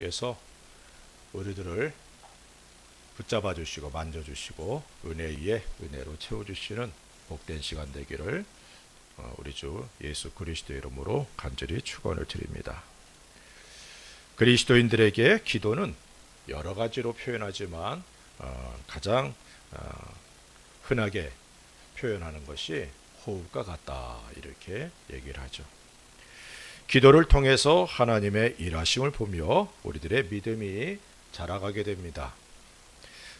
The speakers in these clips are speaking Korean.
께서 우리들을 붙잡아 주시고 만져주시고 은혜 위에 은혜로 채워주시는 복된 시간 되기를 우리 주 예수 그리스도의 이름으로 간절히 축원을 드립니다. 그리스도인들에게 기도는 여러 가지로 표현하지만 가장 흔하게 표현하는 것이 호흡과 같다, 이렇게 얘기를 하죠. 기도를 통해서 하나님의 일하심을 보며 우리들의 믿음이 자라가게 됩니다.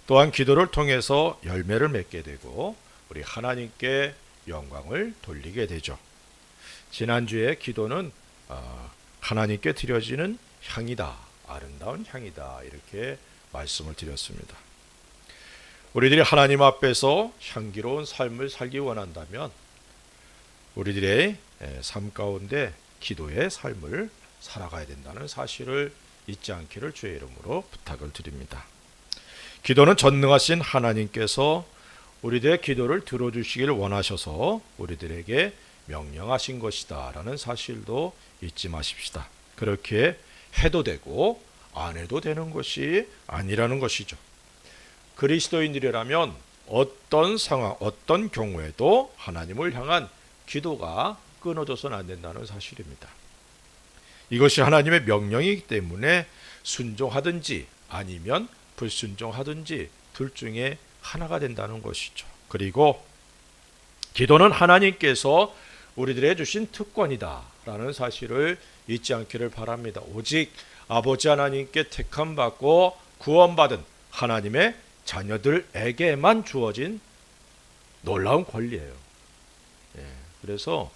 또한 기도를 통해서 열매를 맺게 되고 우리 하나님께 영광을 돌리게 되죠. 지난주에 기도는 하나님께 드려지는 향이다, 아름다운 향이다, 이렇게 말씀을 드렸습니다. 우리들이 하나님 앞에서 향기로운 삶을 살기 원한다면 우리들의 삶 가운데 기도의 삶을 살아가야 된다는 사실을 잊지 않기를 주의 이름으로 부탁을 드립니다. 기도는 전능하신 하나님께서 우리들의 기도를 들어주시길 원하셔서 우리들에게 명령하신 것이다 라는 사실도 잊지 마십시다. 그렇게 해도 되고 안 해도 되는 것이 아니라는 것이죠. 그리스도인들이라면 어떤 상황, 어떤 경우에도 하나님을 향한 기도가 끊어져서는 안 된다는 사실입니다. 이것이 하나님의 명령이기 때문에 순종하든지 아니면 불순종하든지 둘 중에 하나가 된다는 것이죠. 그리고 기도는 하나님께서 우리들에게 주신 특권이다 라는 사실을 잊지 않기를 바랍니다. 오직 아버지 하나님께 택함받고 구원받은 하나님의 자녀들에게만 주어진 놀라운 권리예요. 그래서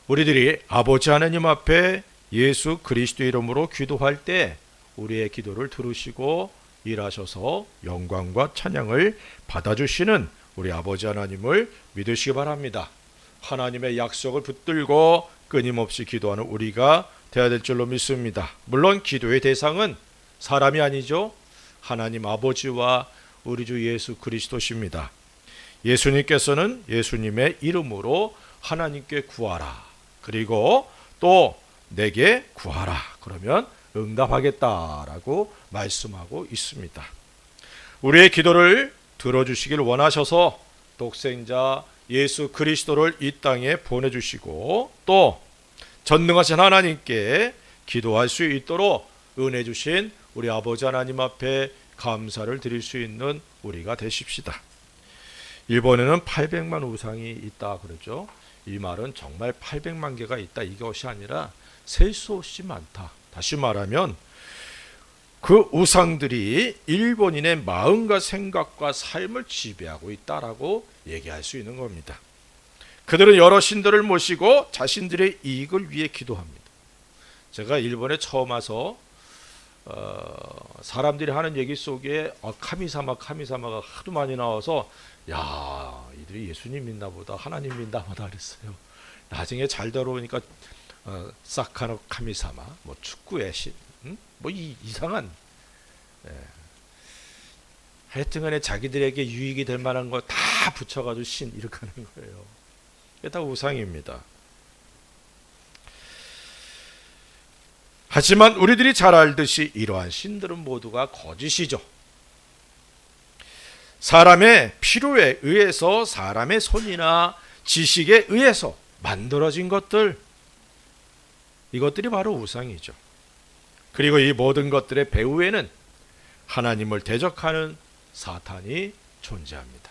우리들이 아버지 하나님 앞에 예수 그리스도 이름으로 기도할 때 우리의 기도를 들으시고 일하셔서 영광과 찬양을 받아주시는 우리 아버지 하나님을 믿으시기 바랍니다. 하나님의 약속을 붙들고 끊임없이 기도하는 우리가 되어야 될 줄로 믿습니다. 물론 기도의 대상은 사람이 아니죠. 하나님 아버지와 우리 주 예수 그리스도십니다. 예수님께서는 예수님의 이름으로 하나님께 구하라, 그리고 또 내게 구하라, 그러면 응답하겠다라고 말씀하고 있습니다. 우리의 기도를 들어주시길 원하셔서 독생자 예수 그리스도를 이 땅에 보내주시고 또 전능하신 하나님께 기도할 수 있도록 은혜 주신 우리 아버지 하나님 앞에 감사를 드릴 수 있는 우리가 되십시다. 일본에는 800만 우상이 있다 그러죠. 이 말은 정말 800만 개가 있다 이것이 아니라 셀 수 없이 많다. 다시 말하면 그 우상들이 일본인의 마음과 생각과 삶을 지배하고 있다라고 얘기할 수 있는 겁니다. 그들은 여러 신들을 모시고 자신들의 이익을 위해 기도합니다. 제가 일본에 처음 와서 사람들이 하는 얘기 속에 카미사마가 하도 많이 나와서 야, 이들이 예수님 믿나 보다, 하나님 믿나 보다 그랬어요. 나중에 잘 들어보니까 사카노 카미사마, 뭐 축구의 신, 뭐 이상한, 하여튼간에 자기들에게 유익이 될 만한 거 다 붙여가지고 신 이렇게 하는 거예요. 이게 다 우상입니다. 하지만 우리들이 잘 알듯이 이러한 신들은 모두가 거짓이죠. 사람의 필요에 의해서, 사람의 손이나 지식에 의해서 만들어진 것들, 이것들이 바로 우상이죠. 그리고 이 모든 것들의 배후에는 하나님을 대적하는 사탄이 존재합니다.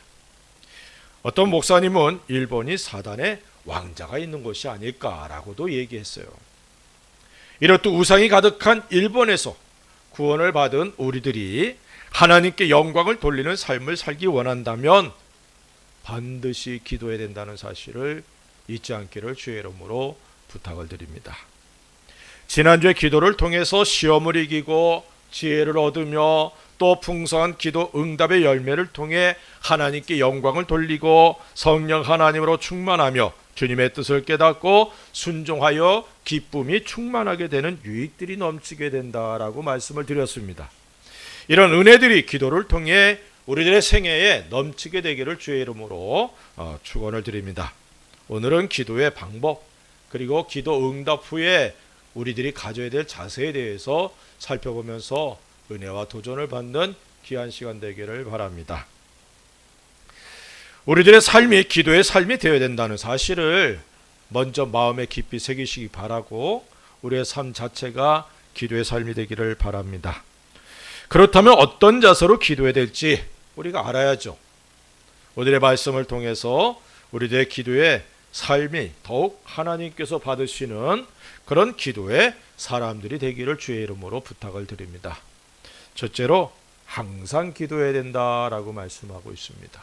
어떤 목사님은 일본이 사단의 왕자가 있는 곳이 아닐까라고도 얘기했어요. 이렇듯 우상이 가득한 일본에서 구원을 받은 우리들이 하나님께 영광을 돌리는 삶을 살기 원한다면 반드시 기도해야 된다는 사실을 잊지 않기를 주의 이름으로 부탁을 드립니다. 지난주에 기도를 통해서 시험을 이기고 지혜를 얻으며 또 풍성한 기도 응답의 열매를 통해 하나님께 영광을 돌리고 성령 하나님으로 충만하며 주님의 뜻을 깨닫고 순종하여 기쁨이 충만하게 되는 유익들이 넘치게 된다라고 말씀을 드렸습니다. 이런 은혜들이 기도를 통해 우리들의 생애에 넘치게 되기를 주의 이름으로 축원을 드립니다. 오늘은 기도의 방법, 그리고 기도 응답 후에 우리들이 가져야 될 자세에 대해서 살펴보면서 은혜와 도전을 받는 귀한 시간 되기를 바랍니다. 우리들의 삶이 기도의 삶이 되어야 된다는 사실을 먼저 마음에 깊이 새기시기 바라고 우리의 삶 자체가 기도의 삶이 되기를 바랍니다. 그렇다면 어떤 자세로 기도해야 될지 우리가 알아야죠. 오늘의 말씀을 통해서 우리들의 기도의 삶이 더욱 하나님께서 받으시는 그런 기도의 사람들이 되기를 주의 이름으로 부탁을 드립니다. 첫째로 항상 기도해야 된다라고 말씀하고 있습니다.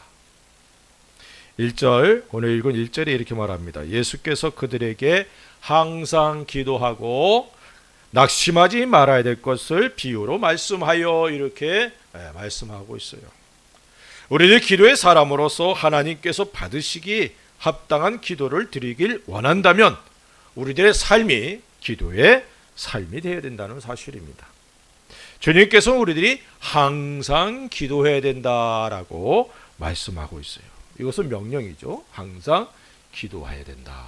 1절, 오늘 읽은 1절에 이렇게 말합니다. 예수께서 그들에게 항상 기도하고 낙심하지 말아야 될 것을 비유로 말씀하여 이렇게 말씀하고 있어요. 우리들 기도의 사람으로서 하나님께서 받으시기 합당한 기도를 드리길 원한다면 우리들의 삶이 기도의 삶이 되어야 된다는 사실입니다. 주님께서 우리들이 항상 기도해야 된다라고 말씀하고 있어요. 이것은 명령이죠. 항상 기도해야 된다.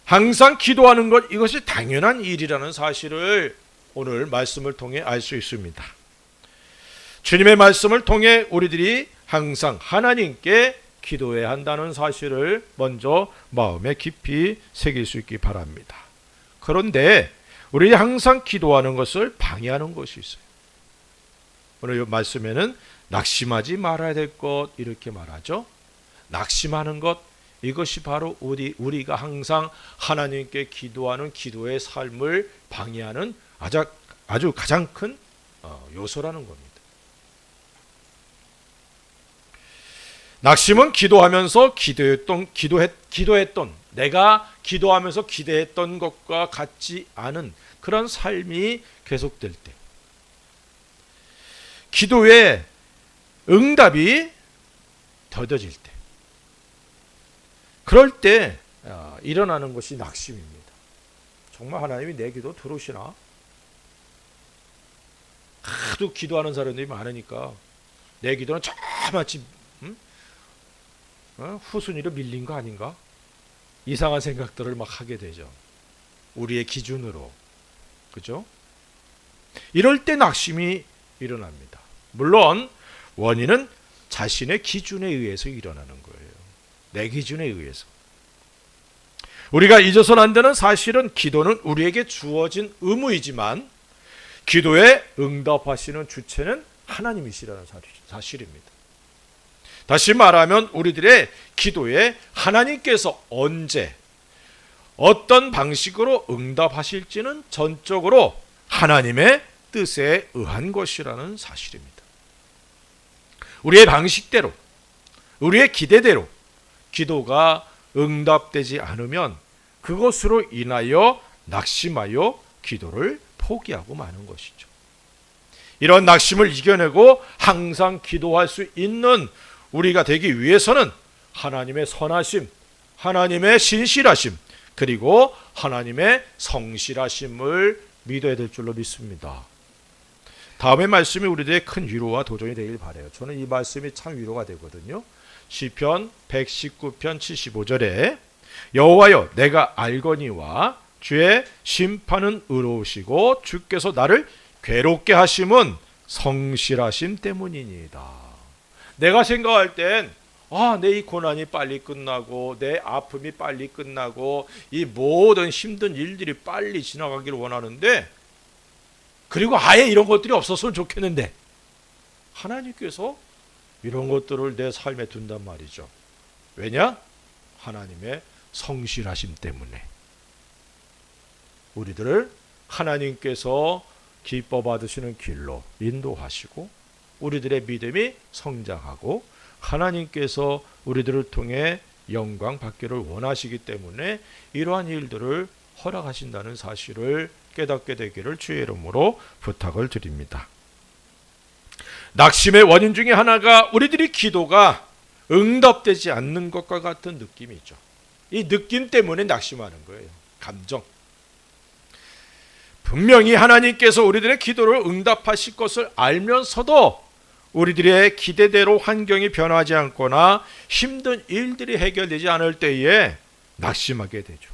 항상 기도하는 것, 이것이 당연한 일이라는 사실을 오늘 말씀을 통해 알 수 있습니다. 주님의 말씀을 통해 우리들이 항상 하나님께 기도해야 한다는 사실을 먼저 마음에 깊이 새길 수 있기 바랍니다. 그런데 우리 항상 기도하는 것을 방해하는 것이 있어요. 오늘 이 말씀에는 낙심하지 말아야 될 것 이렇게 말하죠. 낙심하는 것, 이것이 바로 우리가 항상 하나님께 기도하는 기도의 삶을 방해하는 아주 가장 큰 요소라는 겁니다. 낙심은 기도하면서 기도했던 내가 기도하면서 기대했던 것과 같지 않은 그런 삶이 계속될 때, 기도의 응답이 더뎌질 때, 그럴 때 일어나는 것이 낙심입니다. 정말 하나님이 내 기도 들으시나? 하도 기도하는 사람들이 많으니까 내 기도는 저마치 후순위로 밀린 거 아닌가? 이상한 생각들을 막 하게 되죠. 우리의 기준으로. 그죠? 이럴 때 낙심이 일어납니다. 물론 원인은 자신의 기준에 의해서 일어나는 거예요. 내 기준에 의해서. 우리가 잊어서는 안 되는 사실은 기도는 우리에게 주어진 의무이지만 기도에 응답하시는 주체는 하나님이시라는 사실입니다. 다시 말하면 우리들의 기도에 하나님께서 언제 어떤 방식으로 응답하실지는 전적으로 하나님의 뜻에 의한 것이라는 사실입니다. 우리의 방식대로, 우리의 기대대로 기도가 응답되지 않으면 그것으로 인하여 낙심하여 기도를 포기하고 마는 것이죠. 이런 낙심을 이겨내고 항상 기도할 수 있는 우리가 되기 위해서는 하나님의 선하심, 하나님의 신실하심, 그리고 하나님의 성실하심을 믿어야 될 줄로 믿습니다. 다음의 말씀이 우리들의 큰 위로와 도전이 되길 바라요. 저는 이 말씀이 참 위로가 되거든요. 시편 119편 75절에 여호와여 내가 알거니와 주의 심판은 의로우시고 주께서 나를 괴롭게 하심은 성실하심 때문이니이다. 내가 생각할 땐 내 이 고난이 빨리 끝나고 내 아픔이 빨리 끝나고 이 모든 힘든 일들이 빨리 지나가기를 원하는데, 그리고 아예 이런 것들이 없었으면 좋겠는데 하나님께서 이런 것들을 내 삶에 둔단 말이죠. 왜냐? 하나님의 성실하심 때문에. 우리들을 하나님께서 기뻐 받으시는 길로 인도하시고 우리들의 믿음이 성장하고 하나님께서 우리들을 통해 영광 받기를 원하시기 때문에 이러한 일들을 허락하신다는 사실을 깨닫게 되기를 주의 이름으로 부탁을 드립니다. 낙심의 원인 중에 하나가 우리들이 기도가 응답되지 않는 것과 같은 느낌이죠. 이 느낌 때문에 낙심하는 거예요. 감정. 분명히 하나님께서 우리들의 기도를 응답하실 것을 알면서도 우리들의 기대대로 환경이 변하지 않거나 힘든 일들이 해결되지 않을 때에 낙심하게 되죠.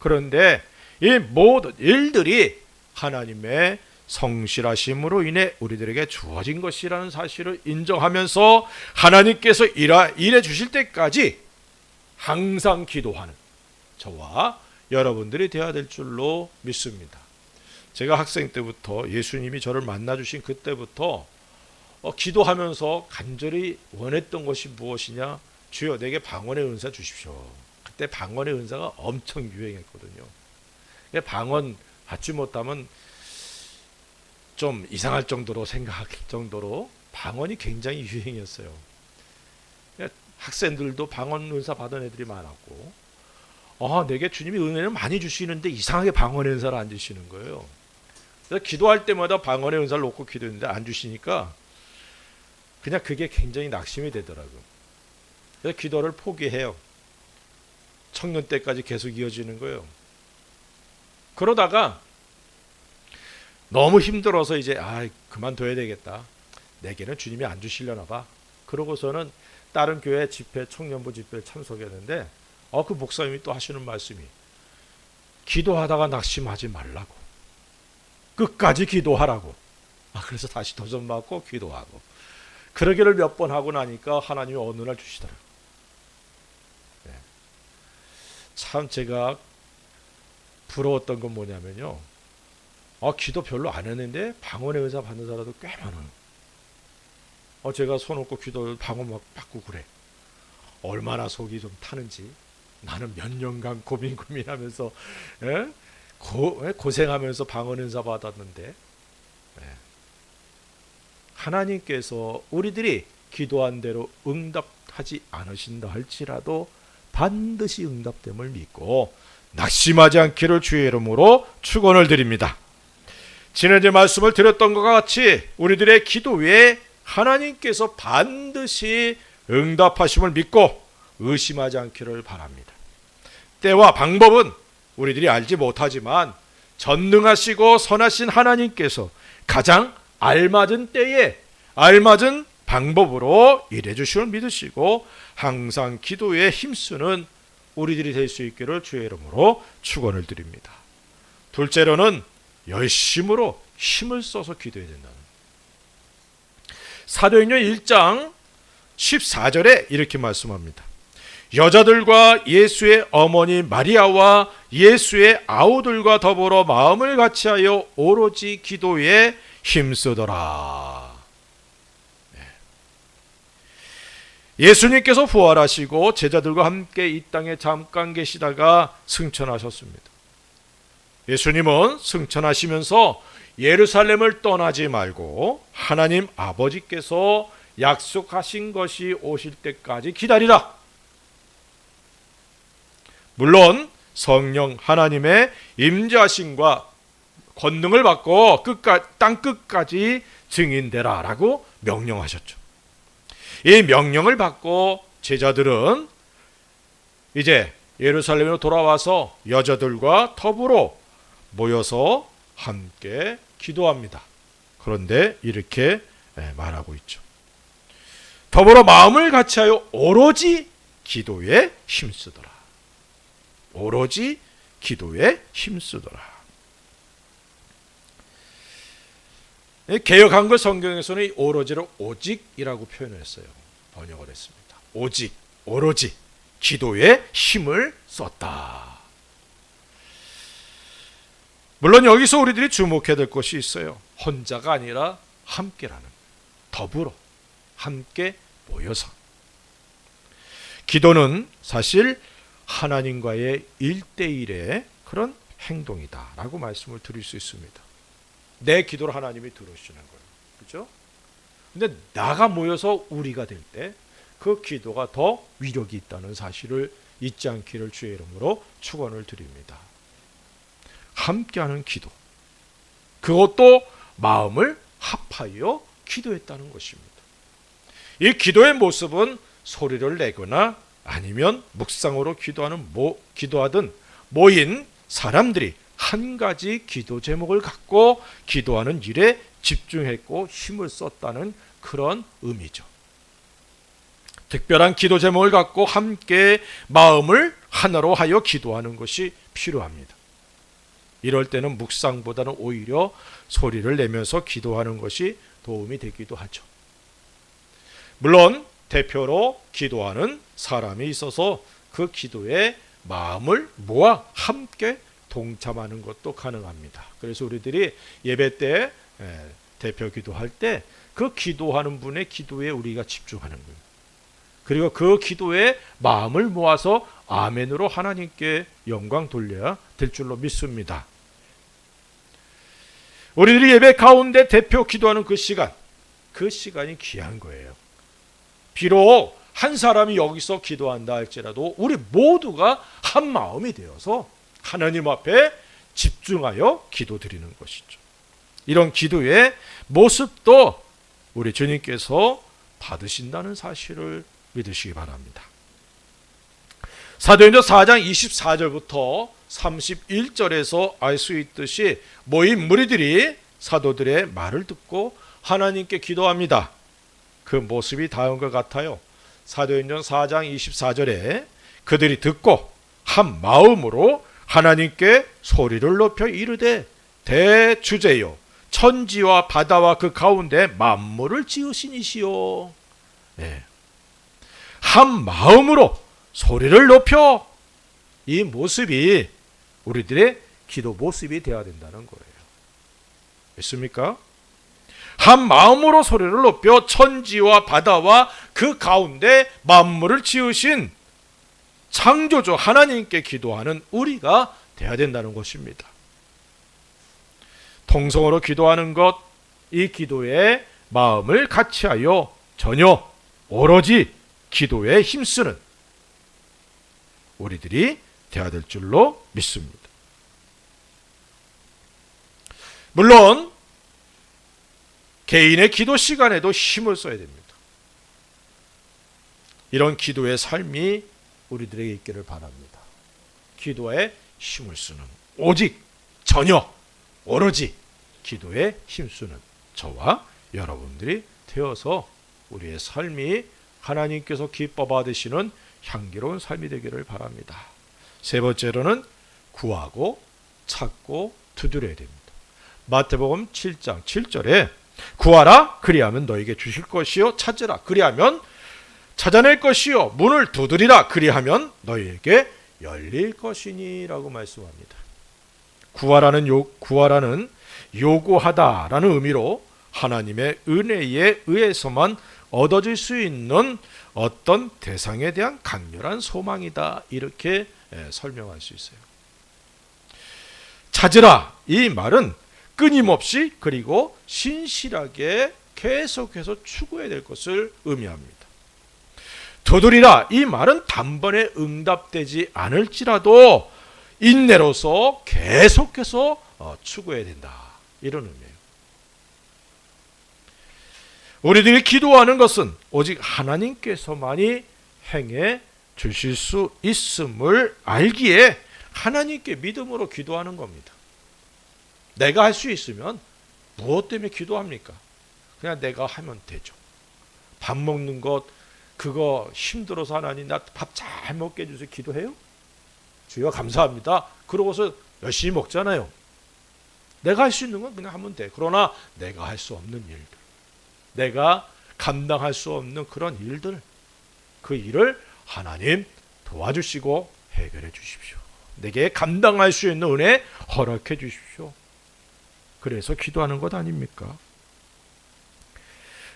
그런데 이 모든 일들이 하나님의 성실하심으로 인해 우리들에게 주어진 것이라는 사실을 인정하면서 하나님께서 일해 주실 때까지 항상 기도하는 저와 여러분들이 되어야 될 줄로 믿습니다. 제가 학생 때부터 예수님이 저를 만나 주신 그때부터 기도하면서 간절히 원했던 것이 무엇이냐? 주여 내게 방언의 은사 주십시오. 그때 방언의 은사가 엄청 유행했거든요. 방언 받지 못하면 좀 이상할 정도로 생각할 정도로 방언이 굉장히 유행이었어요. 학생들도 방언 은사 받은 애들이 많았고, 내게 주님이 은혜를 많이 주시는데 이상하게 방언의 은사를 안 주시는 거예요. 그래서 기도할 때마다 방언의 은사를 놓고 기도했는데 안 주시니까 그냥 그게 굉장히 낙심이 되더라고요. 그래서 기도를 포기해요. 청년 때까지 계속 이어지는 거예요. 그러다가 너무 힘들어서 이제 그만둬야 되겠다. 내게는 주님이 안 주시려나 봐. 그러고서는 다른 교회 집회, 청년부 집회에 참석했는데 그 목사님이 또 하시는 말씀이 기도하다가 낙심하지 말라고. 끝까지 기도하라고. 그래서 다시 도전받고 기도하고. 그러기를 몇 번 하고 나니까 하나님이 어느 날 주시더라고요. 참 제가 부러웠던 건 뭐냐면요. 기도 별로 안 했는데 방언의 은사 받는 사람도 꽤 많아요. 제가 손 얹고 기도 방언 막 받고 그래. 얼마나 속이 좀 타는지. 나는 몇 년간 고민하면서 고생하면서 방언 은사 받았는데 하나님께서 우리들이 기도한 대로 응답하지 않으신다 할지라도 반드시 응답됨을 믿고 낙심하지 않기를 주의 이름으로 축원을 드립니다. 지난주에 말씀을 드렸던 것과 같이 우리들의 기도 외에 하나님께서 반드시 응답하심을 믿고 의심하지 않기를 바랍니다. 때와 방법은 우리들이 알지 못하지만 전능하시고 선하신 하나님께서 가장 알맞은 때에 알맞은 방법으로 일해 주심을 믿으시고 항상 기도에 힘쓰는 우리들이 될 수 있기를 주의 이름으로 축원을 드립니다. 둘째로는 열심으로 힘을 써서 기도해야 된다는. 사도행전 1장 14절에 이렇게 말씀합니다. 여자들과 예수의 어머니 마리아와 예수의 아우들과 더불어 마음을 같이하여 오로지 기도에 힘쓰더라. 예수님께서 부활하시고 제자들과 함께 이 땅에 잠깐 계시다가 승천하셨습니다. 예수님은 승천하시면서 예루살렘을 떠나지 말고 하나님 아버지께서 약속하신 것이 오실 때까지 기다리라. 물론 성령 하나님의 임재하심과 권능을 받고 땅 끝까지 증인되라 라고 명령하셨죠. 이 명령을 받고 제자들은 이제 예루살렘으로 돌아와서 여자들과 더불어 모여서 함께 기도합니다. 그런데 이렇게 말하고 있죠. 더불어 마음을 같이하여 오로지 기도에 힘쓰더라. 오로지 기도에 힘쓰더라. 개역 한글 성경에서는 이 오로지를 오직이라고 표현했어요. 번역을 했습니다. 오직, 오로지 기도에 힘을 썼다. 물론 여기서 우리들이 주목해야 될 것이 있어요. 혼자가 아니라 함께라는, 더불어 함께 모여서. 기도는 사실 하나님과의 1대1의 그런 행동이다라고 말씀을 드릴 수 있습니다. 내 기도를 하나님이 들으시는 거예요. 그렇죠? 근데 나가 모여서 우리가 될 때 그 기도가 더 위력이 있다는 사실을 잊지 않기를 주의 이름으로 축원을 드립니다. 함께하는 기도. 그것도 마음을 합하여 기도했다는 것입니다. 이 기도의 모습은 소리를 내거나 아니면 묵상으로 기도하든 모인 사람들이 한 가지 기도 제목을 갖고 기도하는 일에 집중했고 힘을 썼다는 그런 의미죠. 특별한 기도 제목을 갖고 함께 마음을 하나로 하여 기도하는 것이 필요합니다. 이럴 때는 묵상보다는 오히려 소리를 내면서 기도하는 것이 도움이 되기도 하죠. 물론 대표로 기도하는 사람이 있어서 그 기도에 마음을 모아 함께 동참하는 것도 가능합니다. 그래서 우리들이 예배 때 대표 기도할 때 그 기도하는 분의 기도에 우리가 집중하는 거예요. 그리고 그 기도에 마음을 모아서 아멘으로 하나님께 영광 돌려야 될 줄로 믿습니다. 우리들이 예배 가운데 대표 기도하는 그 시간이 귀한 거예요. 비록 한 사람이 여기서 기도한다 할지라도 우리 모두가 한 마음이 되어서 하나님 앞에 집중하여 기도드리는 것이죠. 이런 기도의 모습도 우리 주님께서 받으신다는 사실을 믿으시기 바랍니다. 사도행전 4장 24절부터 31절에서 알 수 있듯이 모인 무리들이 사도들의 말을 듣고 하나님께 기도합니다. 그 모습이 다음과 같아요. 사도행전 4장 24절에 그들이 듣고 한 마음으로 하나님께 소리를 높여 이르되 대주제요 천지와 바다와 그 가운데 만물을 지으신 이시요. 한 마음으로 소리를 높여, 이 모습이 우리들의 기도 모습이 되어야 된다는 거예요. 믿습니까? 한 마음으로 소리를 높여 천지와 바다와 그 가운데 만물을 지으신 창조주 하나님께 기도하는 우리가 되어야 된다는 것입니다. 통성으로 기도하는 것, 이 기도에 마음을 같이하여 전혀 오로지 기도에 힘쓰는 우리들이 되어야 될 줄로 믿습니다. 물론 개인의 기도 시간에도 힘을 써야 됩니다. 이런 기도의 삶이 우리들에게 있기를 바랍니다. 기도에 힘을 쓰는, 오직 전혀 오로지 기도에 힘쓰는 저와 여러분들이 되어서 우리의 삶이 하나님께서 기뻐 받으시는 향기로운 삶이 되기를 바랍니다. 세 번째로는 구하고 찾고 두드려야 됩니다. 마태복음 7장 7절에 구하라 그리하면 너에게 주실 것이요 찾으라 그리하면 찾아낼 것이요 문을 두드리라 그리하면 너희에게 열릴 것이니라고 말씀합니다. 구하라는 요구하다라는 의미로 하나님의 은혜에 의해서만 얻어질 수 있는 어떤 대상에 대한 강렬한 소망이다, 이렇게 설명할 수 있어요. 찾으라, 이 말은 끊임없이 그리고 신실하게 계속해서 추구해야 될 것을 의미합니다. 두드리라, 이 말은 단번에 응답되지 않을지라도 인내로서 계속해서 추구해야 된다, 이런 의미예요. 우리들이 기도하는 것은 오직 하나님께서만이 행해 주실 수 있음을 알기에 하나님께 믿음으로 기도하는 겁니다. 내가 할 수 있으면 무엇 때문에 기도합니까? 그냥 내가 하면 되죠. 밥 먹는 것 그거 힘들어서 하나님 나 밥 잘 먹게 해주세요 기도해요? 주여 감사합니다. 그러고서 열심히 먹잖아요. 내가 할 수 있는 건 그냥 하면 돼. 그러나 내가 할 수 없는 일들, 내가 감당할 수 없는 그런 일들, 그 일을 하나님 도와주시고 해결해 주십시오. 내게 감당할 수 있는 은혜 허락해 주십시오. 그래서 기도하는 것 아닙니까?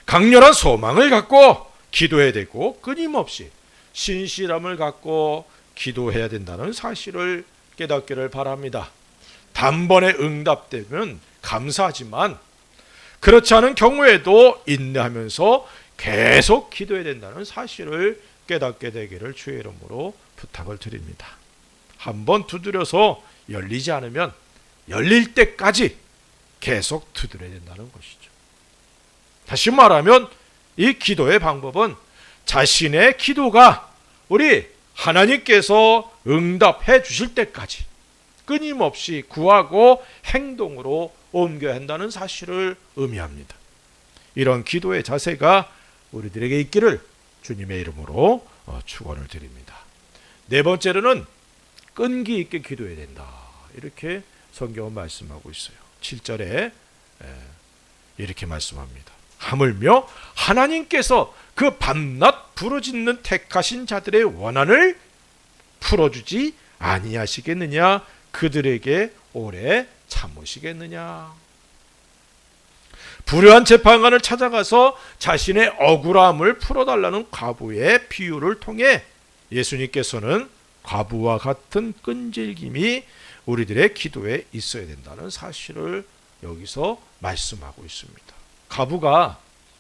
강렬한 소망을 갖고 기도해야 되고 끊임없이 신실함을 갖고 기도해야 된다는 사실을 깨닫기를 바랍니다. 단번에 응답되면 감사하지만 그렇지 않은 경우에도 인내하면서 계속 기도해야 된다는 사실을 깨닫게 되기를 주의 이름으로 부탁을 드립니다. 한번 두드려서 열리지 않으면 열릴 때까지 계속 두드려야 된다는 것이죠. 다시 말하면 이 기도의 방법은 자신의 기도가 우리 하나님께서 응답해 주실 때까지 끊임없이 구하고 행동으로 옮겨야 한다는 사실을 의미합니다. 이런 기도의 자세가 우리들에게 있기를 주님의 이름으로 축원을 드립니다. 네 번째로는 끈기 있게 기도해야 된다. 이렇게 성경은 말씀하고 있어요. 7절에 이렇게 말씀합니다. 하물며 하나님께서 그 밤낮 부르짖는 택하신 자들의 원한을 풀어주지 아니하시겠느냐? 그들에게 오래 참으시겠느냐? 불의한 재판관을 찾아가서 자신의 억울함을 풀어달라는 과부의 비유를 통해 예수님께서는 과부와 같은 끈질김이 우리들의 기도에 있어야 된다는 사실을 여기서 말씀하고 있습니다. 과부가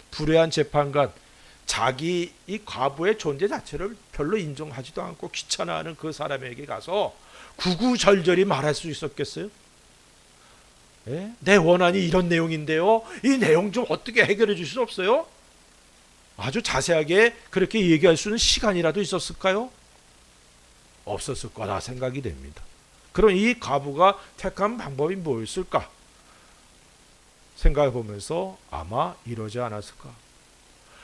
불의한 재판관, 자기 이 과부의 존재 자체를 별로 인정하지도 않고 귀찮아하는 그 사람에게 가서 구구절절히 말할 수 있었겠어요? 예? 내 원한이 이런 내용인데요, 이 내용 좀 어떻게 해결해 줄 수 없어요? 아주 자세하게 그렇게 얘기할 수 있는 시간이라도 있었을까요? 없었을 거라 생각이 됩니다. 그럼 이 과부가 택한 방법이 뭐였을까? 생각해 보면서 아마 이러지 않았을까?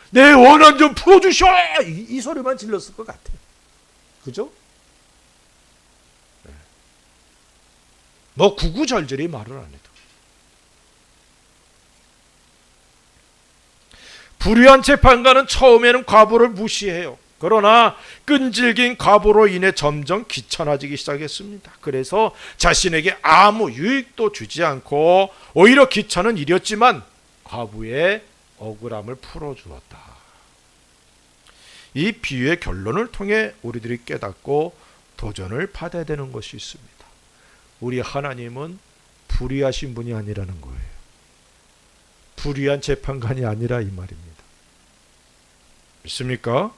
내 원한 좀 풀어주셔! 이 소리만 질렀을 것 같아요. 그죠? 네. 뭐 구구절절히 말을 안 해도. 불의한 재판관은 처음에는 과부를 무시해요. 그러나 끈질긴 과부로 인해 점점 귀찮아지기 시작했습니다. 그래서 자신에게 아무 유익도 주지 않고 오히려 귀찮은 일이었지만 과부의 억울함을 풀어주었다. 이 비유의 결론을 통해 우리들이 깨닫고 도전을 받아야 되는 것이 있습니다. 우리 하나님은 불의하신 분이 아니라는 거예요. 불의한 재판관이 아니라 이 말입니다. 믿습니까?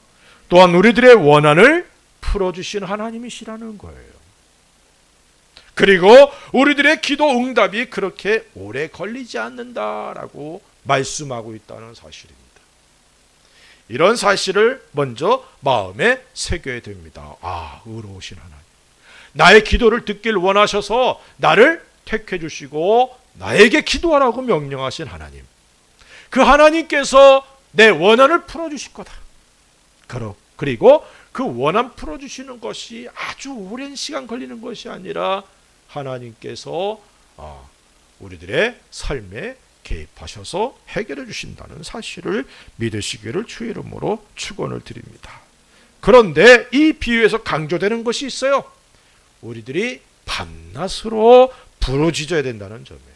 또한 우리들의 원한을 풀어주신 하나님이시라는 거예요. 그리고 우리들의 기도 응답이 그렇게 오래 걸리지 않는다라고 말씀하고 있다는 사실입니다. 이런 사실을 먼저 마음에 새겨야 됩니다. 아, 의로우신 하나님. 나의 기도를 듣길 원하셔서 나를 택해 주시고 나에게 기도하라고 명령하신 하나님. 그 하나님께서 내 원한을 풀어주실 거다. 그리고 그 원한 풀어주시는 것이 아주 오랜 시간 걸리는 것이 아니라 하나님께서 우리들의 삶에 개입하셔서 해결해 주신다는 사실을 믿으시기를 주의 이름으로 축원을 드립니다. 그런데 이 비유에서 강조되는 것이 있어요. 우리들이 밤낮으로 부르짖어야 된다는 점이에요.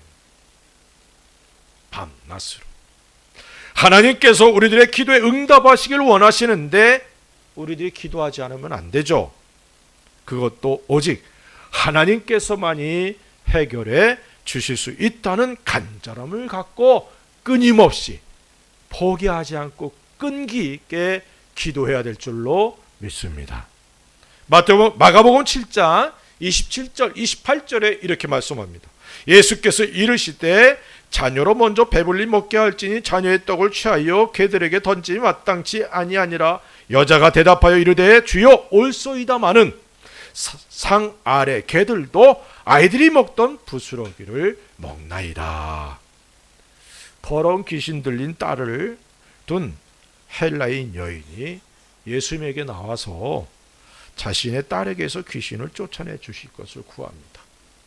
밤낮으로. 하나님께서 우리들의 기도에 응답하시길 원하시는데 우리들이 기도하지 않으면 안 되죠. 그것도 오직 하나님께서만이 해결해 주실 수 있다는 간절함을 갖고 끊임없이 포기하지 않고 끈기 있게 기도해야 될 줄로 믿습니다. 마가복음 7장 27절 28절에 이렇게 말씀합니다. 예수께서 이르시되 자녀로 먼저 배불리 먹게 할지니 자녀의 떡을 취하여 개들에게 던지니 마땅치 아니하니라. 여자가 대답하여 이르되 주여 올소이다마는 상 아래 개들도 아이들이 먹던 부스러기를 먹나이다. 더러운 귀신 들린 딸을 둔 헬라인 여인이 예수님에게 나와서 자신의 딸에게서 귀신을 쫓아내 주실 것을 구합니다.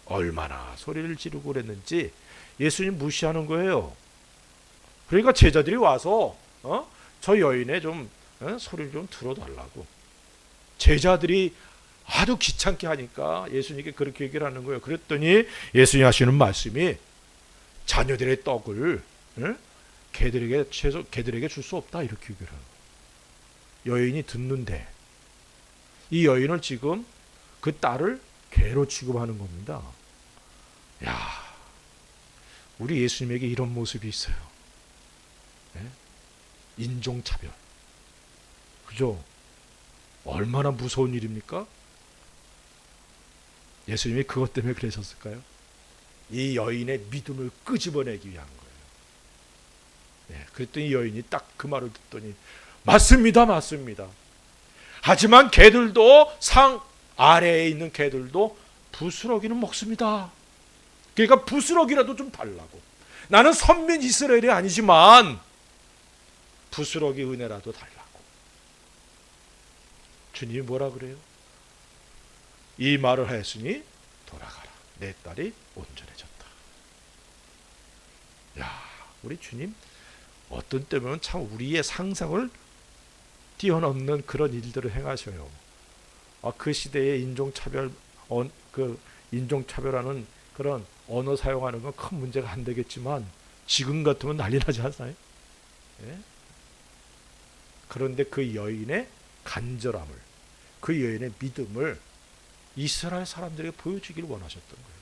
얼마나 소리를 지르고 그랬는지 예수님 무시하는 거예요. 그러니까 제자들이 와서 저 여인의 좀 소리를 좀 들어달라고. 제자들이 아주 귀찮게 하니까 예수님께 그렇게 얘기를 하는 거예요. 그랬더니 예수님 하시는 말씀이 자녀들의 떡을 개들에게 줄 수 없다 이렇게 얘기를 하는 거예요. 여인이 듣는데 이 여인을 지금 그 딸을 개로 취급하는 겁니다. 야, 우리 예수님에게 이런 모습이 있어요. 네? 인종차별. 그죠? 얼마나 무서운 일입니까? 예수님이 그것 때문에 그러셨을까요? 이 여인의 믿음을 끄집어내기 위한 거예요. 네, 그랬더니 여인이 딱 그 말을 듣더니 맞습니다, 맞습니다. 하지만 개들도 상 아래에 있는 개들도 부스러기는 먹습니다. 그러니까 부스러기라도 좀 달라고. 나는 선민 이스라엘이 아니지만 부스러기 은혜라도 달라고. 주님이 뭐라 그래요? 이 말을 하였으니 돌아가라. 내 딸이 온전해졌다. 야, 우리 주님 어떤 때면 참 우리의 상상을 뛰어넘는 그런 일들을 행하셔요. 그 시대의 인종차별, 인종차별하는 그런 언어 사용하는 건 큰 문제가 안 되겠지만 지금 같으면 난리 나지 않나요? 예? 그런데 그 여인의 간절함을, 그 여인의 믿음을 이스라엘 사람들에게 보여주기를 원하셨던 거예요.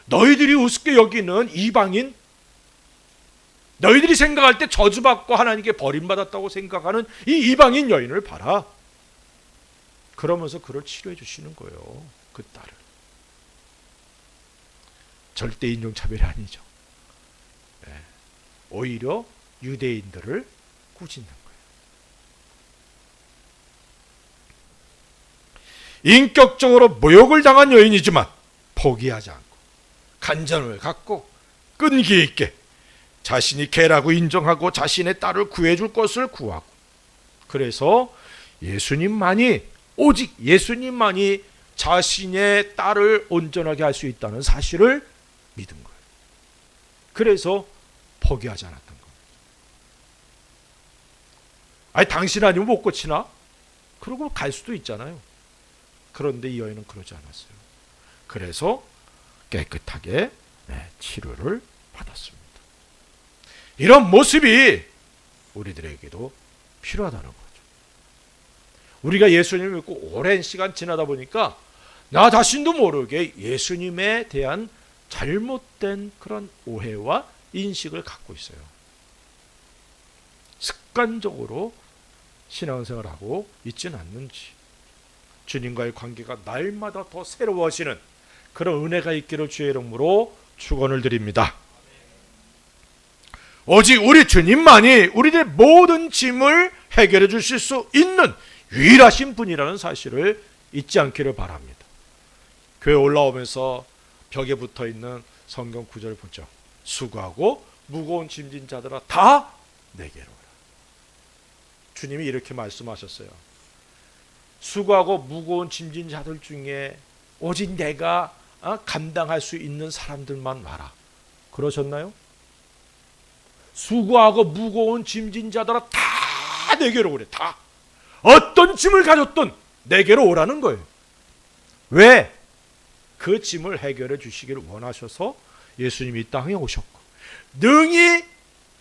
너희들이 우습게 여기는 이방인, 너희들이 생각할 때 저주받고 하나님께 버림받았다고 생각하는 이 이방인 여인을 봐라. 그러면서 그를 치료해 주시는 거예요. 그 딸을. 절대 인종차별이 아니죠. 네. 오히려 유대인들을 꾸짖는 거예요. 인격적으로 모욕을 당한 여인이지만 포기하지 않고 간절함을 갖고 끈기 있게 자신이 개라고 인정하고 자신의 딸을 구해줄 것을 구하고, 그래서 예수님만이, 오직 예수님만이 자신의 딸을 온전하게 할 수 있다는 사실을 믿은 거예요. 그래서 포기하지 않았던 겁니다. 아니, 당신 아니면 못 고치나? 그러고 갈 수도 있잖아요. 그런데 이 여인은 그러지 않았어요. 그래서 깨끗하게 치료를 받았습니다. 이런 모습이 우리들에게도 필요하다는 거죠. 우리가 예수님을 믿고 오랜 시간 지나다 보니까 나 자신도 모르게 예수님에 대한 잘못된 그런 오해와 인식을 갖고 있어요. 습관적으로 신앙생활을 하고 있지는 않는지, 주님과의 관계가 날마다 더 새로워지는 그런 은혜가 있기를 주의 이름으로 축원을 드립니다. 오직 우리 주님만이 우리들의 모든 짐을 해결해 주실 수 있는 유일하신 분이라는 사실을 잊지 않기를 바랍니다. 교회 올라오면서 벽에 붙어있는 성경 구절을 보죠. 수고하고 무거운 짐진 자들아 다 내게로 오라. 주님이 이렇게 말씀하셨어요. 수고하고 무거운 짐진 자들 중에 오직 내가 감당할 수 있는 사람들만 와라. 그러셨나요? 수고하고 무거운 짐진 자들아 다 내게로 오래. 다. 어떤 짐을 가졌든 내게로 오라는 거예요. 왜? 그 짐을 해결해 주시기를 원하셔서 예수님이 이 땅에 오셨고, 능히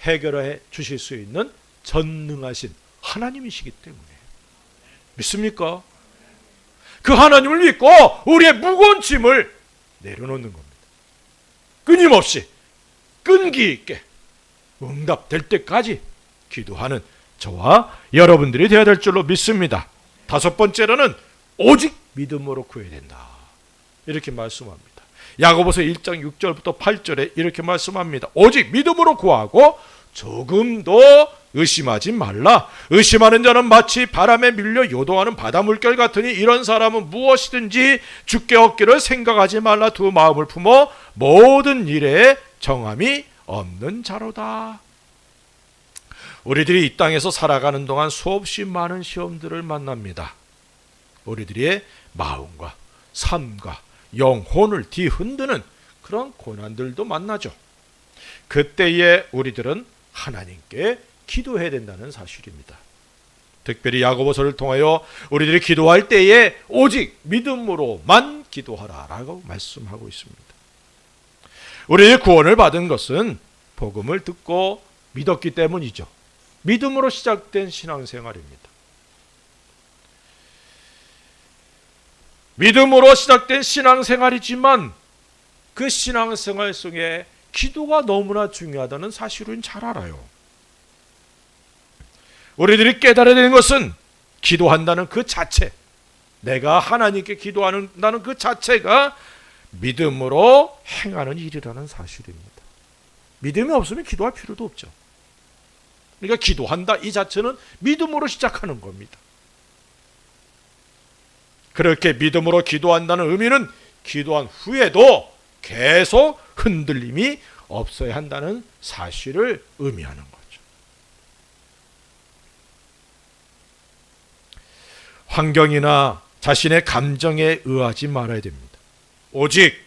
해결해 주실 수 있는 전능하신 하나님이시기 때문에. 믿습니까? 그 하나님을 믿고 우리의 무거운 짐을 내려놓는 겁니다. 끊임없이 끈기 있게 응답될 때까지 기도하는 저와 여러분들이 되어야 될 줄로 믿습니다. 다섯 번째로는 오직 믿음으로 구해야 된다. 이렇게 말씀합니다. 야고보서 1장 6절부터 8절에 이렇게 말씀합니다. 오직 믿음으로 구하고 조금도 의심하지 말라. 의심하는 자는 마치 바람에 밀려 요동하는 바다 물결 같으니 이런 사람은 무엇이든지 주께 얻기를 생각하지 말라. 두 마음을 품어 모든 일에 정함이 없는 자로다. 우리들이 이 땅에서 살아가는 동안 수없이 많은 시험들을 만납니다. 우리들의 마음과 삶과 영혼을 뒤흔드는 그런 고난들도 만나죠. 그때에 우리들은 하나님께 기도해야 된다는 사실입니다. 특별히 야고보서를 통하여 우리들이 기도할 때에 오직 믿음으로만 기도하라라고 말씀하고 있습니다. 우리의 구원을 받은 것은 복음을 듣고 믿었기 때문이죠. 믿음으로 시작된 신앙생활입니다. 믿음으로 시작된 신앙생활이지만 그 신앙생활 속에 기도가 너무나 중요하다는 사실은 잘 알아요. 우리들이 깨달아야 되는 것은 기도한다는 그 자체, 내가 하나님께 기도한다는 그 자체가 믿음으로 행하는 일이라는 사실입니다. 믿음이 없으면 기도할 필요도 없죠. 그러니까 기도한다 이 자체는 믿음으로 시작하는 겁니다. 그렇게 믿음으로 기도한다는 의미는 기도한 후에도 계속 흔들림이 없어야 한다는 사실을 의미하는 거죠. 환경이나 자신의 감정에 의하지 말아야 됩니다. 오직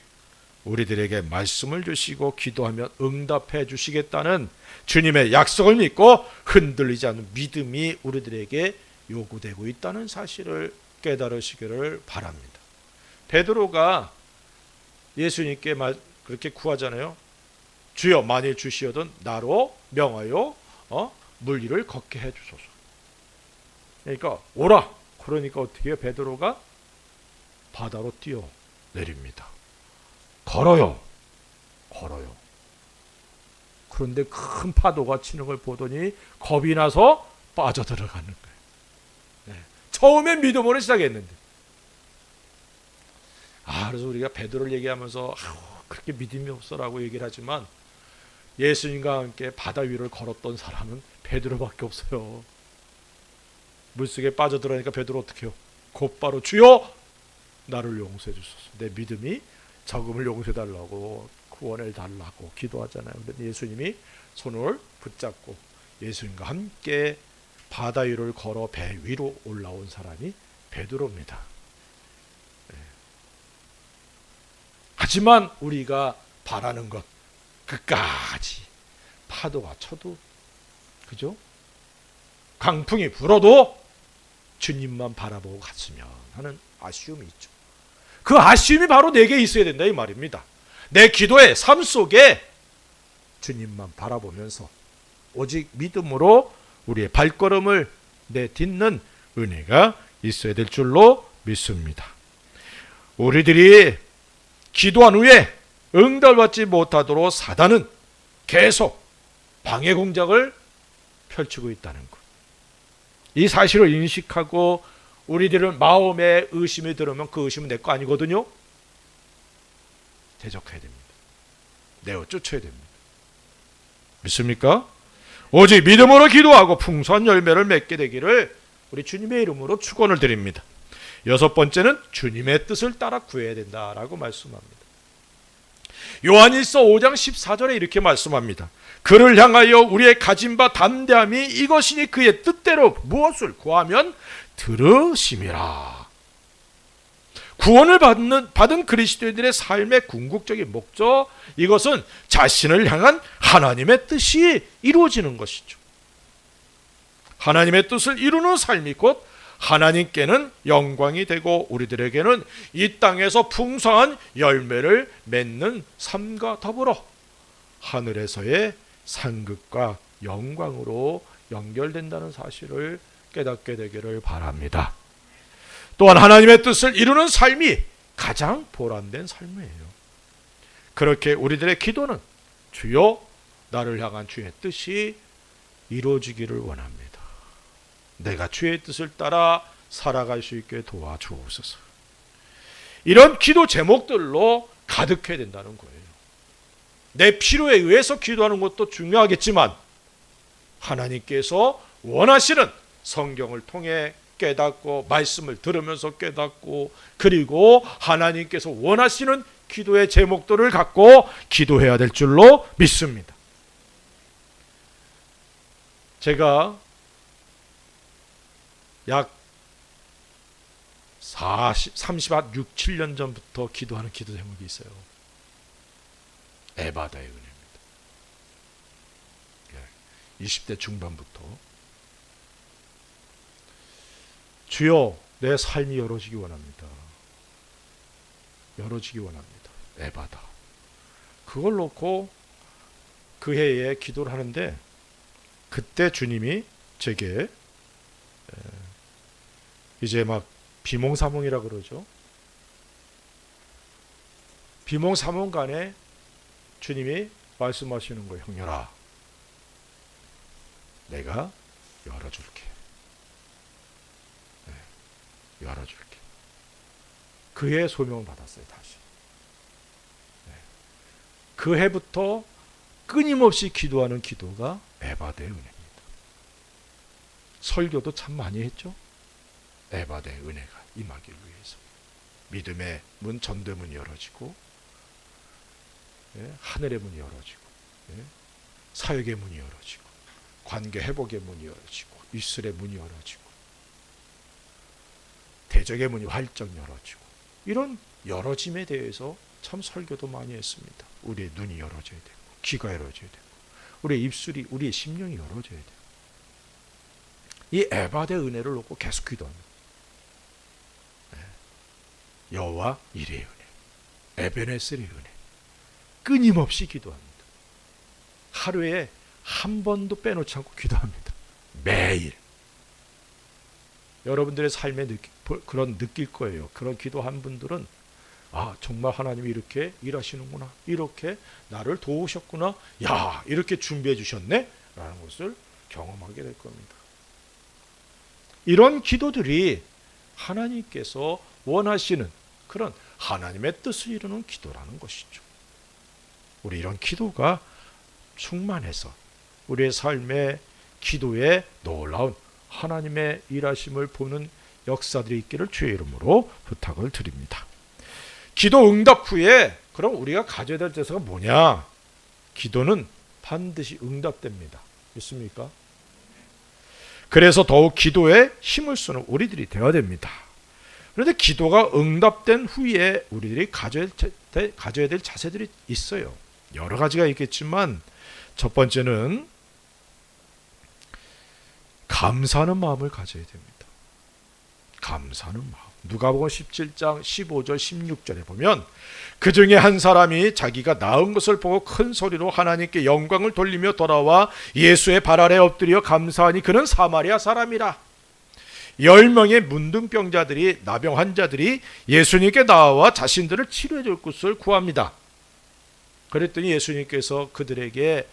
우리들에게 말씀을 주시고 기도하면 응답해 주시겠다는 주님의 약속을 믿고 흔들리지 않는 믿음이 우리들에게 요구되고 있다는 사실을 깨달으시기를 바랍니다. 베드로가 예수님께 그렇게 구하잖아요. 주여, 만일 주시어든 나로 명하여 물 위를 걷게 해주소서. 그러니까 오라. 그러니까 어떻게 해요? 베드로가 바다로 뛰어 내립니다. 걸어요. 그런데 큰 파도가 치는 걸 보더니 겁이 나서 빠져들어가는 거예요. 네. 처음엔 믿음으로 시작했는데. 그래서 우리가 베드로를 얘기하면서 그렇게 믿음이 없어라고 얘기를 하지만 예수님과 함께 바다 위를 걸었던 사람은 베드로밖에 없어요. 물속에 빠져들어가니까 베드로 어떻게 해요? 곧바로 주여 나를 용서해 주소서. 내 믿음이 적음을 용서해 달라고 구원을 달라고 기도하잖아요. 그런데 예수님이 손을 붙잡고 예수님과 함께 바다 위를 걸어 배 위로 올라온 사람이 베드로입니다. 하지만 우리가 바라는 것 끝까지 파도가 쳐도 그죠? 강풍이 불어도 주님만 바라보고 갔으면 하는 아쉬움이 있죠. 그 아쉬움이 바로 내게 있어야 된다 이 말입니다. 내 기도의 삶 속에 주님만 바라보면서 오직 믿음으로 우리의 발걸음을 내딛는 은혜가 있어야 될 줄로 믿습니다. 우리들이 기도한 후에 응답을 받지 못하도록 사단은 계속 방해 공작을 펼치고 있다는 것. 이 사실을 인식하고 우리들은 마음에 의심이 들으면 그 의심은 내 거 아니거든요. 대적해야 됩니다. 내어 쫓아야 됩니다. 믿습니까? 오직 믿음으로 기도하고 풍성한 열매를 맺게 되기를 우리 주님의 이름으로 축원을 드립니다. 6번째는 주님의 뜻을 따라 구해야 된다라고 말씀합니다. 요한일서 5장 14절에 이렇게 말씀합니다. 그를 향하여 우리의 가진 바 담대함이 이것이니 그의 뜻대로 무엇을 구하면 들으심이라. 구원을 받은 그리스도인들의 삶의 궁극적인 목적, 이것은 자신을 향한 하나님의 뜻이 이루어지는 것이죠. 하나님의 뜻을 이루는 삶이 곧 하나님께는 영광이 되고 우리들에게는 이 땅에서 풍성한 열매를 맺는 삶과 더불어 하늘에서의 상급과 영광으로 연결된다는 사실을 깨닫게 되기를 바랍니다. 또한 하나님의 뜻을 이루는 삶이 가장 보람된 삶이에요. 그렇게 우리들의 기도는 주여 나를 향한 주의 뜻이 이루어지기를 원합니다. 내가 주의 뜻을 따라 살아갈 수 있게 도와주옵소서. 이런 기도 제목들로 가득해야 된다는 거예요. 내 필요에 의해서 기도하는 것도 중요하겠지만 하나님께서 원하시는 성경을 통해 깨닫고 말씀을 들으면서 깨닫고 그리고 하나님께서 원하시는 기도의 제목들을 갖고 기도해야 될 줄로 믿습니다. 제가 약 36, 7년 전부터 기도하는 기도 제목이 있어요. 에바다의 은혜입니다. 20대 중반부터 주여 내 삶이 열어지기 원합니다. 열어지기 원합니다. 에바다. 그걸 놓고 그 해에 기도를 하는데 그때 주님이 제게 이제 막 비몽사몽이라 그러죠. 비몽사몽간에 주님이 말씀하시는 거예요. 형렬아, 내가 열어줄게. 열어줄게. 그 해 소명을 받았어요. 다시. 그 해부터 끊임없이 기도하는 기도가 에바다의 은혜입니다. 설교도 참 많이 했죠. 에바다의 은혜가 임하기를 위해서 믿음의 문, 전대문이 열어지고 하늘의 문이 열어지고 사역의 문이 열어지고 관계 회복의 문이 열어지고 이슬의 문이 열어지고 대적의 문이 활짝 열어지고, 이런 열어짐에 대해서 참 설교도 많이 했습니다. 우리의 눈이 열어져야 되고, 귀가 열어져야 되고, 우리의 입술이, 우리의 심령이 열어져야 돼요. 이 에바의 은혜를 놓고 계속 기도합니다. 여호와 이레의 은혜, 에베네셀의 은혜, 끊임없이 기도합니다. 하루에 한 번도 빼놓지 않고 기도합니다. 매일. 여러분들의 삶에 느낄 거예요. 그런 기도한 분들은 정말 하나님이 이렇게 일하시는구나, 이렇게 나를 도우셨구나, 이렇게 준비해 주셨네 라는 것을 경험하게 될 겁니다. 이런 기도들이 하나님께서 원하시는 그런 하나님의 뜻을 이루는 기도라는 것이죠. 우리 이런 기도가 충만해서 우리의 삶의 기도에 놀라운 하나님의 일하심을 보는 역사들이 있기를 주의 이름으로 부탁을 드립니다. 기도 응답 후에 그럼 우리가 가져야 될 제사가 뭐냐? 기도는 반드시 응답됩니다. 믿습니까? 그래서 더욱 기도에 힘을 쓰는 우리들이 되어야 됩니다. 그런데 기도가 응답된 후에 우리들이 가져야 될 자세들이 있어요. 여러 가지가 있겠지만 첫 번째는 감사하는 마음을 가져야 됩니다. 감사하는 마음. 누가복음 17장 15절 16절에 보면 그 중에 한 사람이 자기가 낳은 것을 보고 큰 소리로 하나님께 영광을 돌리며 돌아와 예수의 발 아래 엎드려 감사하니 그는 사마리아 사람이라. 10명의 문둥병자들이, 나병 환자들이 예수님께 나와 자신들을 치료해 줄 것을 구합니다. 그랬더니 예수님께서 그들에게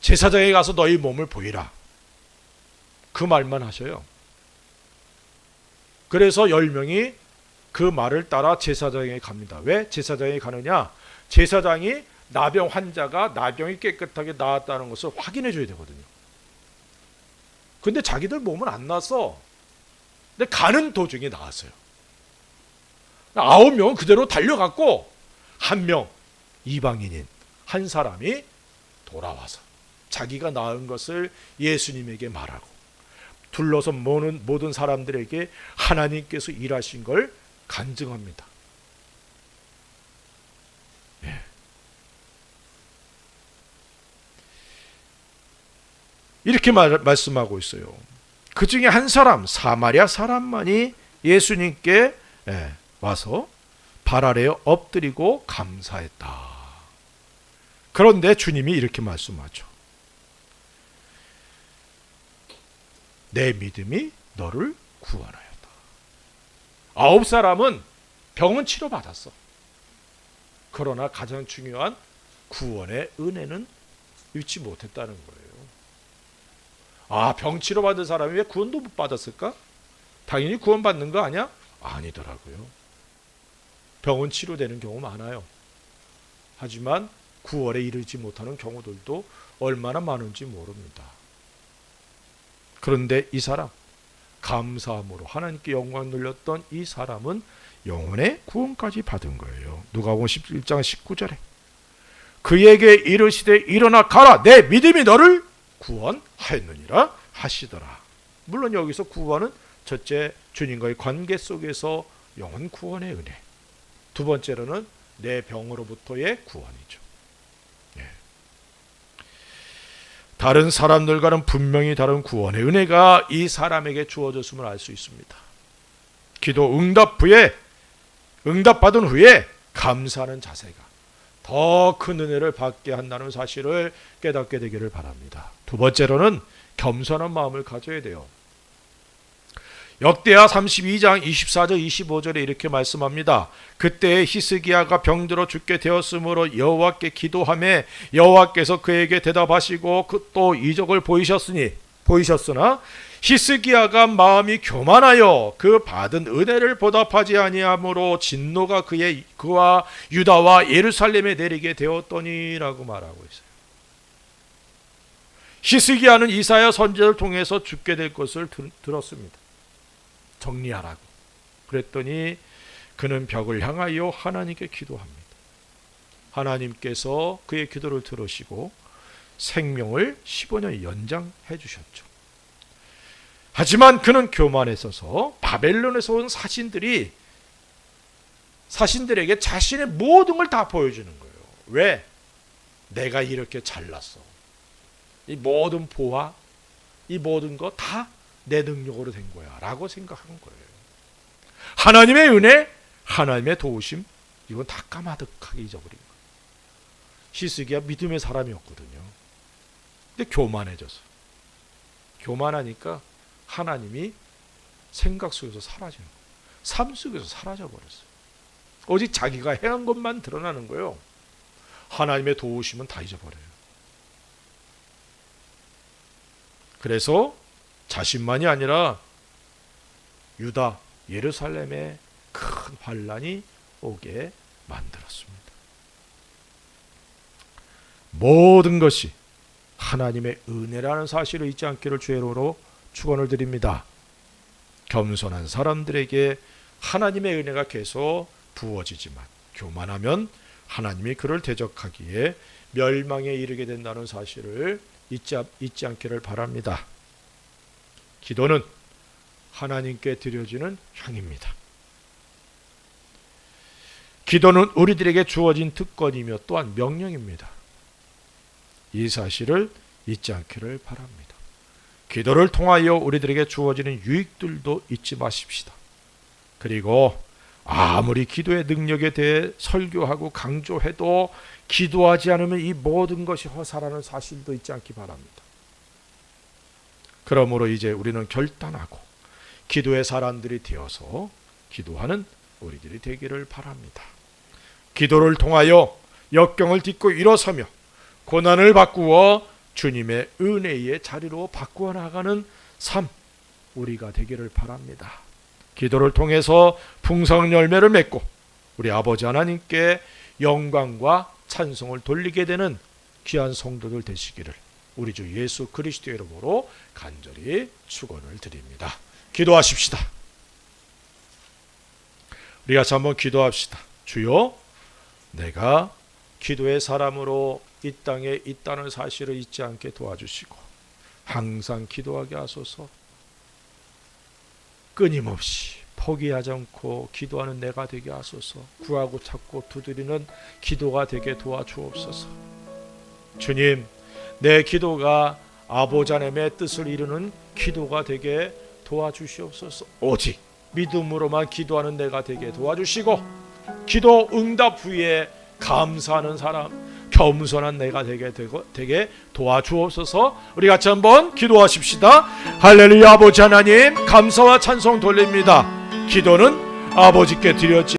제사장에 가서 너희 몸을 보이라, 그 말만 하셔요. 그래서 10명이 그 말을 따라 제사장에 갑니다. 왜 제사장에 가느냐? 제사장이 나병 환자가 나병이 깨끗하게 나았다는 것을 확인해 줘야 되거든요. 근데 자기들 몸은 안 나았어. 근데 가는 도중에 나았어요. 9명은 그대로 달려갔고 1명, 이방인인 한 사람이 돌아와서 자기가 낳은 것을 예수님에게 말하고 둘러서 모든 사람들에게 하나님께서 일하신 걸 간증합니다. 예. 이렇게 말씀하고 있어요. 그 중에 한 사람, 사마리아 사람만이 예수님께 와서 발 아래에 엎드리고 감사했다. 그런데 주님이 이렇게 말씀하죠. 내 믿음이 너를 구원하였다. 9사람은 병은 치료받았어. 그러나 가장 중요한 구원의 은혜는 잊지 못했다는 거예요. 병 치료받은 사람이 왜 구원도 못 받았을까? 당연히 구원받는 거 아니야? 아니더라고요. 병은 치료되는 경우 많아요. 하지만 구원에 이르지 못하는 경우들도 얼마나 많은지 모릅니다. 그런데 이 사람, 감사함으로 하나님께 영광 돌렸던 이 사람은 영혼의 구원까지 받은 거예요. 누가복음 11장 19절에 그에게 이르시되 일어나 가라, 내 믿음이 너를 구원하였느니라 하시더라. 물론 여기서 구원은 첫째 주님과의 관계 속에서 영혼 구원의 은혜, 두 번째로는 내 병으로부터의 구원이죠. 다른 사람들과는 분명히 다른 구원의 은혜가 이 사람에게 주어졌음을 알 수 있습니다. 기도 응답받은 후에 감사하는 자세가 더 큰 은혜를 받게 한다는 사실을 깨닫게 되기를 바랍니다. 두 번째로는 겸손한 마음을 가져야 돼요. 역대하 32장 24절 25절에 이렇게 말씀합니다. 그때 히스기야가 병들어 죽게 되었으므로 여호와께 기도하매 여호와께서 그에게 대답하시고 또 이적을 보이셨으나 히스기야가 마음이 교만하여 그 받은 은혜를 보답하지 아니하므로 진노가 그와 유다와 예루살렘에 내리게 되었더니라고 말하고 있어요. 히스기야는 이사야 선지자를 통해서 죽게 될 것을 들었습니다. 정리하라고. 그랬더니 그는 벽을 향하여 하나님께 기도합니다. 하나님께서 그의 기도를 들으시고 생명을 15년 연장해 주셨죠. 하지만 그는 교만했어서 바벨론에서 온 사신들에게 자신의 모든 걸 다 보여주는 거예요. 왜? 내가 이렇게 잘났어. 이 모든 보화, 이 모든 거 다 내 능력으로 된 거야 라고 생각하는 거예요. 하나님의 은혜, 하나님의 도우심, 이건 다 까마득하게 잊어버린 거예요. 히스기야 믿음의 사람이었거든요. 근데 교만해져서, 교만하니까 하나님이 생각 속에서 사라지는 거예요. 삶 속에서 사라져버렸어요. 오직 자기가 행한 것만 드러나는 거예요. 하나님의 도우심은 다 잊어버려요. 그래서 자신만이 아니라 유다, 예루살렘에 큰 환란이 오게 만들었습니다. 모든 것이 하나님의 은혜라는 사실을 잊지 않기를 주의 이름으로 축원을 드립니다. 겸손한 사람들에게 하나님의 은혜가 계속 부어지지만 교만하면 하나님이 그를 대적하기에 멸망에 이르게 된다는 사실을 잊지 않기를 바랍니다. 기도는 하나님께 드려지는 향입니다. 기도는 우리들에게 주어진 특권이며 또한 명령입니다. 이 사실을 잊지 않기를 바랍니다. 기도를 통하여 우리들에게 주어지는 유익들도 잊지 마십시다. 그리고 아무리 기도의 능력에 대해 설교하고 강조해도 기도하지 않으면 이 모든 것이 허사라는 사실도 잊지 않기 바랍니다. 그러므로 이제 우리는 결단하고 기도의 사람들이 되어서 기도하는 우리들이 되기를 바랍니다. 기도를 통하여 역경을 딛고 일어서며 고난을 바꾸어 주님의 은혜의 자리로 바꾸어 나가는 삶, 우리가 되기를 바랍니다. 기도를 통해서 풍성 열매를 맺고 우리 아버지 하나님께 영광과 찬송을 돌리게 되는 귀한 성도들 되시기를 우리 주 예수 그리스도의 이름으로 간절히 축원을 드립니다. 기도하십시다. 우리 같이 한번 기도합시다. 주여, 내가 기도의 사람으로 이 땅에 있다는 사실을 잊지 않게 도와주시고 항상 기도하게 하소서. 끊임없이 포기하지 않고 기도하는 내가 되게 하소서. 구하고 찾고 두드리는 기도가 되게 도와주옵소서. 주님, 내 기도가 아버지 하나님의 뜻을 이루는 기도가 되게 도와주시옵소서. 오직 믿음으로만 기도하는 내가 되게 도와주시고 기도 응답 후에 감사하는 사람, 겸손한 내가 되게 도와주옵소서. 우리 같이 한번 기도하십시다. 할렐루야. 아버지 하나님, 감사와 찬송 돌립니다. 기도는 아버지께 드렸지